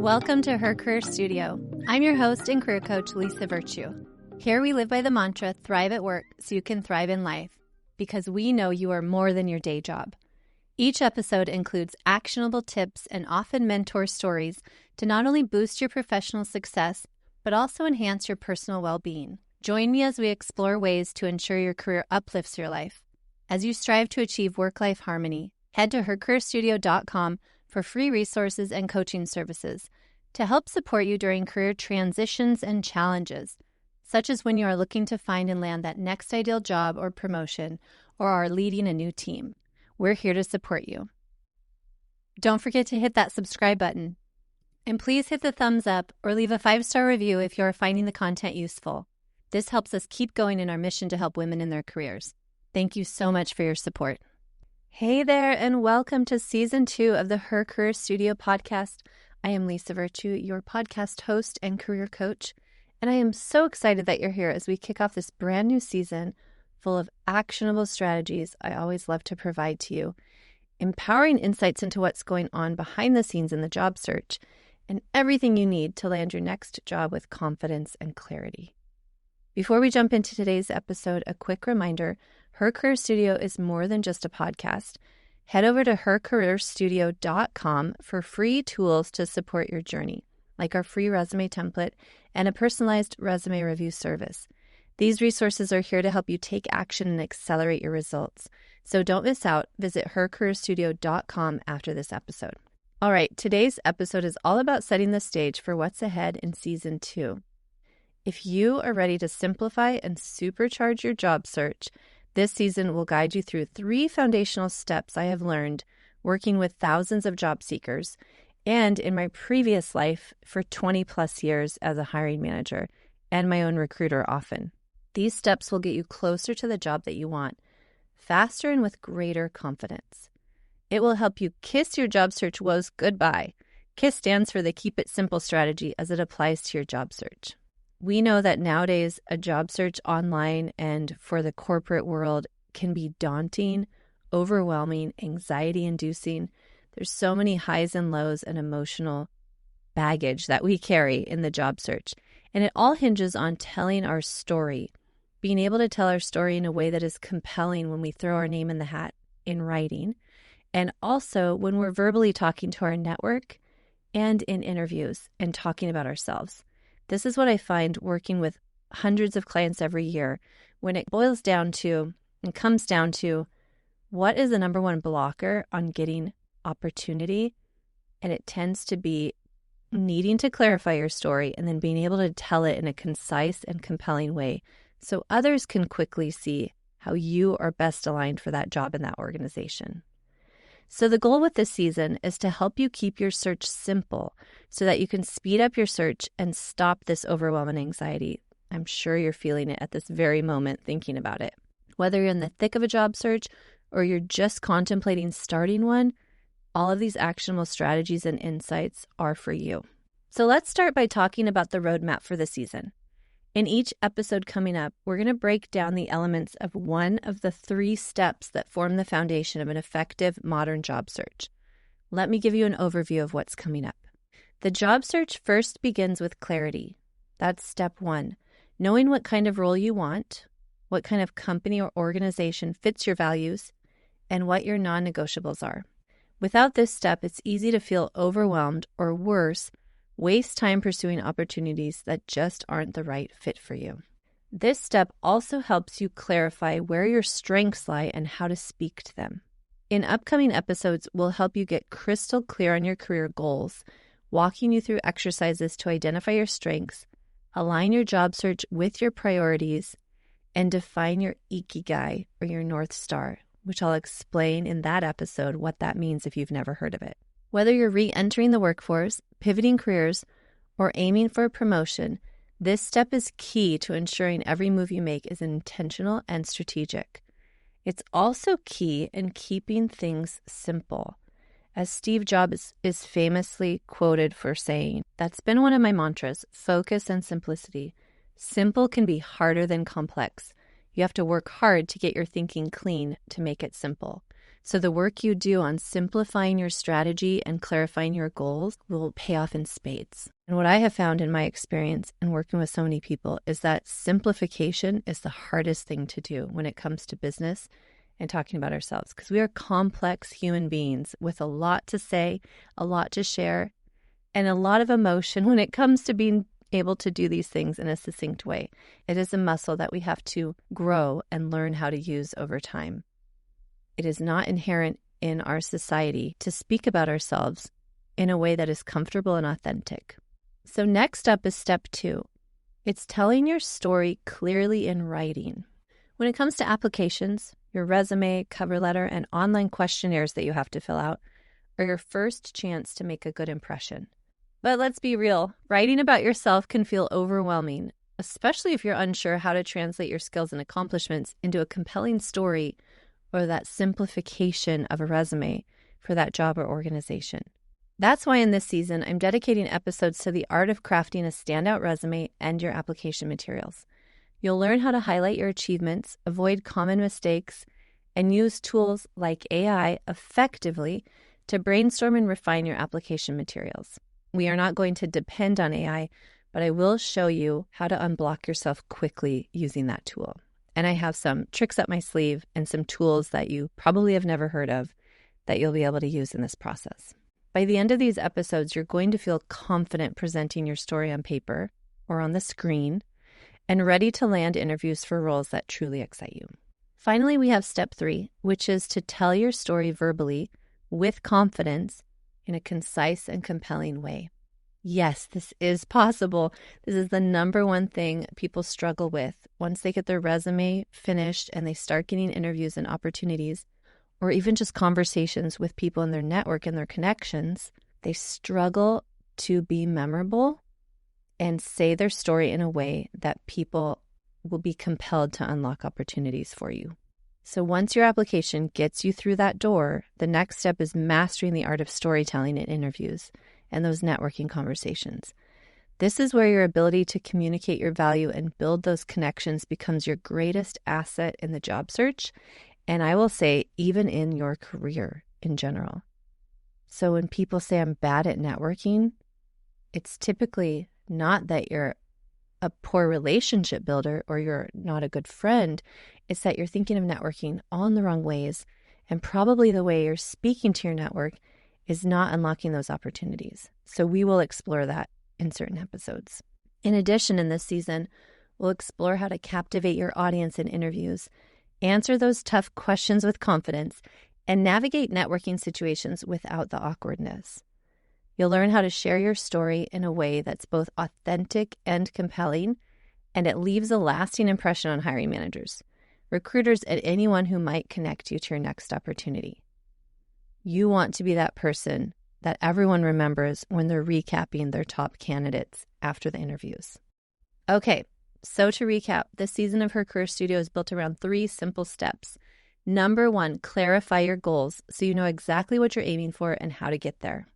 Welcome to Her Career Studio. I'm your host and career coach, Lisa Virtue. Here we live by the mantra, thrive at work so you can thrive in life, because we know you are more than your day job. Each episode includes actionable tips and often mentor stories to not only boost your professional success, but also enhance your personal well-being. Join me as we explore ways to ensure your career uplifts your life. As you strive to achieve work-life harmony, head to hercareerstudio.com for free resources and coaching services to help support you during career transitions and challenges, such as when you are looking to find and land that next ideal job or promotion, or are leading a new team. We're here to support you. Don't forget to hit that subscribe button. And please hit the thumbs up or leave a 5-star review if you are finding the content useful. This helps us keep going in our mission to help women in their careers. Thank you so much for your support. Hey there, and welcome to Season 2 of the Her Career Studio podcast. I am Lisa Virtue, your podcast host and career coach, and I am so excited that you're here as we kick off this brand new season full of actionable strategies I always love to provide to you, empowering insights into what's going on behind the scenes in the job search, and everything you need to land your next job with confidence and clarity. Before we jump into today's episode, a quick reminder, Her Career Studio is more than just a podcast. Head over to hercareerstudio.com for free tools to support your journey, like our free resume template and a personalized resume review service. These resources are here to help you take action and accelerate your results. So don't miss out. Visit hercareerstudio.com after this episode. All right, today's episode is all about setting the stage for what's ahead in Season 2. If you are ready to simplify and supercharge your job search, this season will guide you through 3 foundational steps I have learned working with thousands of job seekers and in my previous life for 20 plus years as a hiring manager and my own recruiter often. These steps will get you closer to the job that you want, faster and with greater confidence. It will help you kiss your job search woes goodbye. KISS stands for the Keep It Simple strategy as it applies to your job search. We know that nowadays a job search online and for the corporate world can be daunting, overwhelming, anxiety-inducing. There's so many highs and lows and emotional baggage that we carry in the job search. And it all hinges on telling our story, being able to tell our story in a way that is compelling when we throw our name in the hat in writing, and also when we're verbally talking to our network and in interviews and talking about ourselves. This is what I find working with hundreds of clients every year when it boils down to and comes down to what is the number one blocker on getting opportunity. And it tends to be needing to clarify your story and then being able to tell it in a concise and compelling way so others can quickly see how you are best aligned for that job in that organization. So the goal with this season is to help you keep your search simple so that you can speed up your search and stop this overwhelming anxiety. I'm sure you're feeling it at this very moment thinking about it. Whether you're in the thick of a job search or you're just contemplating starting one, all of these actionable strategies and insights are for you. So let's start by talking about the roadmap for the season. In each episode coming up, we're going to break down the elements of one of the 3 steps that form the foundation of an effective modern job search. Let me give you an overview of what's coming up. The job search first begins with clarity. That's step 1, knowing what kind of role you want, what kind of company or organization fits your values, and what your non-negotiables are. Without this step, it's easy to feel overwhelmed or worse, waste time pursuing opportunities that just aren't the right fit for you. This step also helps you clarify where your strengths lie and how to speak to them. In upcoming episodes, we'll help you get crystal clear on your career goals, walking you through exercises to identify your strengths, align your job search with your priorities, and define your ikigai or your North Star, which I'll explain in that episode what that means if you've never heard of it. Whether you're re-entering the workforce, pivoting careers, or aiming for a promotion, this step is key to ensuring every move you make is intentional and strategic. It's also key in keeping things simple. As Steve Jobs is famously quoted for saying, that's been one of my mantras, focus and simplicity. Simple can be harder than complex. You have to work hard to get your thinking clean to make it simple. So the work you do on simplifying your strategy and clarifying your goals will pay off in spades. And what I have found in my experience in working with so many people is that simplification is the hardest thing to do when it comes to business and talking about ourselves, because we are complex human beings with a lot to say, a lot to share, and a lot of emotion when it comes to being able to do these things in a succinct way. It is a muscle that we have to grow and learn how to use over time. It is not inherent in our society to speak about ourselves in a way that is comfortable and authentic. So next up is step 2. It's telling your story clearly in writing. When it comes to applications, your resume, cover letter, and online questionnaires that you have to fill out are your first chance to make a good impression. But let's be real, writing about yourself can feel overwhelming, especially if you're unsure how to translate your skills and accomplishments into a compelling story or that simplification of a resume for that job or organization. That's why in this season, I'm dedicating episodes to the art of crafting a standout resume and your application materials. You'll learn how to highlight your achievements, avoid common mistakes, and use tools like AI effectively to brainstorm and refine your application materials. We are not going to depend on AI, but I will show you how to unblock yourself quickly using that tool. And I have some tricks up my sleeve and some tools that you probably have never heard of that you'll be able to use in this process. By the end of these episodes, you're going to feel confident presenting your story on paper or on the screen and ready to land interviews for roles that truly excite you. Finally, we have step 3, which is to tell your story verbally with confidence in a concise and compelling way. Yes, this is possible. This is the number one thing people struggle with. Once they get their resume finished and they start getting interviews and opportunities, or even just conversations with people in their network and their connections, they struggle to be memorable and say their story in a way that people will be compelled to unlock opportunities for you. So once your application gets you through that door, the next step is mastering the art of storytelling in interviews and those networking conversations. This is where your ability to communicate your value and build those connections becomes your greatest asset in the job search, and I will say even in your career in general. So when people say I'm bad at networking, it's typically not that you're a poor relationship builder or you're not a good friend. It's that you're thinking of networking all in the wrong ways, and probably the way you're speaking to your network is not unlocking those opportunities. So we will explore that in certain episodes. In addition, in this season, we'll explore how to captivate your audience in interviews, answer those tough questions with confidence, and navigate networking situations without the awkwardness. You'll learn how to share your story in a way that's both authentic and compelling, and it leaves a lasting impression on hiring managers, recruiters, and anyone who might connect you to your next opportunity. You want to be that person that everyone remembers when they're recapping their top candidates after the interviews. Okay, so to recap, this season of Her Career Studio is built around 3 simple steps. Number 1, clarify your goals so you know exactly what you're aiming for and how to get there.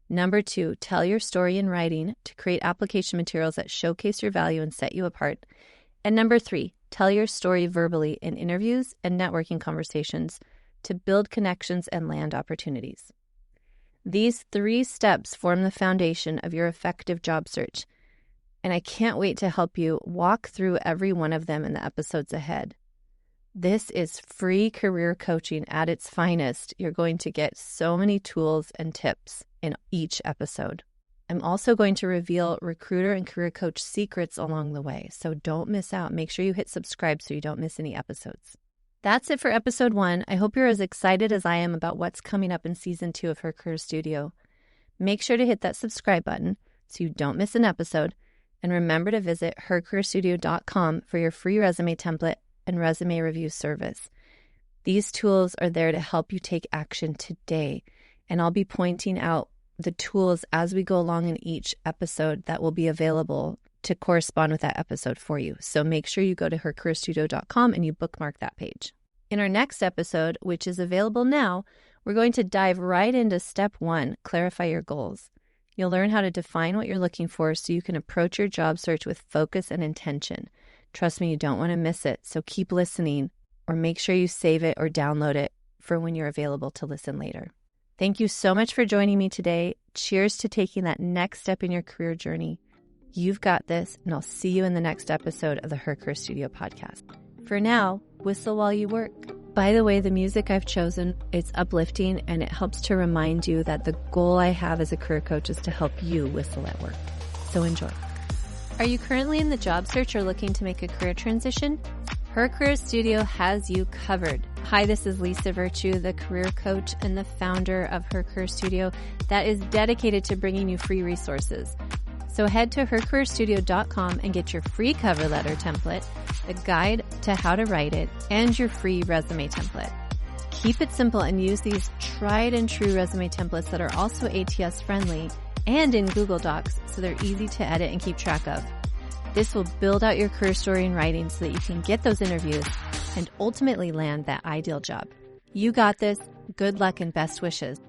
Number 2, tell your story in writing to create application materials that showcase your value and set you apart. And number 3, tell your story verbally in interviews and networking conversations to build connections and land opportunities. These 3 steps form the foundation of your effective job search, and I can't wait to help you walk through every one of them in the episodes ahead. This is free career coaching at its finest. You're going to get so many tools and tips in each episode. I'm also going to reveal recruiter and career coach secrets along the way, so don't miss out. Make sure you hit subscribe so you don't miss any episodes. That's it for episode 1. I hope you're as excited as I am about what's coming up in season 2 of Her Career Studio. Make sure to hit that subscribe button so you don't miss an episode. And remember to visit hercareerstudio.com for your free resume template and resume review service. These tools are there to help you take action today. And I'll be pointing out the tools as we go along in each episode that will be available to correspond with that episode for you. So make sure you go to hercareerstudio.com and you bookmark that page. In our next episode, which is available now, we're going to dive right into step 1, clarify your goals. You'll learn how to define what you're looking for so you can approach your job search with focus and intention. Trust me, you don't want to miss it. So keep listening or make sure you save it or download it for when you're available to listen later. Thank you so much for joining me today. Cheers to taking that next step in your career journey. You've got this, and I'll see you in the next episode of the Her Career Studio podcast. For now, whistle while you work. By the way, the music I've chosen, it's uplifting and it helps to remind you that the goal I have as a career coach is to help you whistle at work. So enjoy. Are you currently in the job search or looking to make a career transition? Her Career Studio has you covered. Hi, this is Lisa Virtue, the career coach and the founder of Her Career Studio that is dedicated to bringing you free resources. So head to hercareerstudio.com and get your free cover letter template, a guide to how to write it, and your free resume template. Keep it simple and use these tried and true resume templates that are also ATS friendly and in Google Docs so they're easy to edit and keep track of. This will build out your career story in writing so that you can get those interviews and ultimately land that ideal job. You got this. Good luck and best wishes.